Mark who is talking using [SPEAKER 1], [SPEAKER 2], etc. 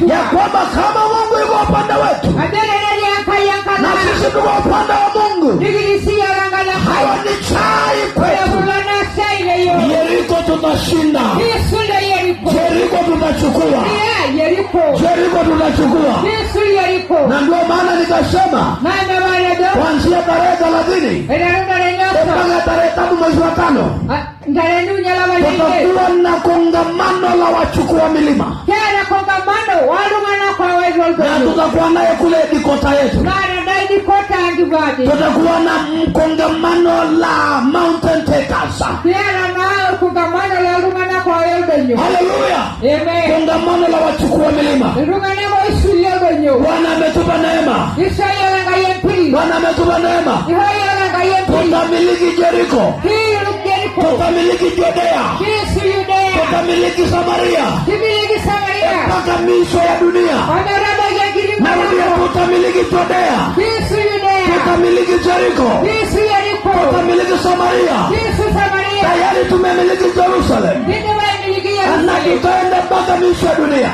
[SPEAKER 1] ya kwamba kama Mungu yuko upande wetu na sisi tuko upande wa Mungu, hawa ni chai kwetu. Yeriko tutashinda, Yeriko tutachukua, Yeriko tutachukua. Na ndio maana nikasema kuanzia tarehe 30 mpaka tarehe 3 mwezi wa 5 tutakuwa na kongamano la wachukua milima, na tutakuwa naye kule Dikota yetu. Tutakuwa na kongamano la Mountain Takers. Haleluya. Kongamano la wachukua milima. Bwana ametupa neema. Bwana ametupa neema. Tutamiliki Jericho. Tutamiliki Judea. Tutamiliki Samaria. Mpaka miisho ya dunia. Narudia, tutamiliki Judea. Tutamiliki Jericho. Tutamiliki Samaria. Tayari tumemiliki Jerusalem. Na tutaenda mpaka miisho ya dunia.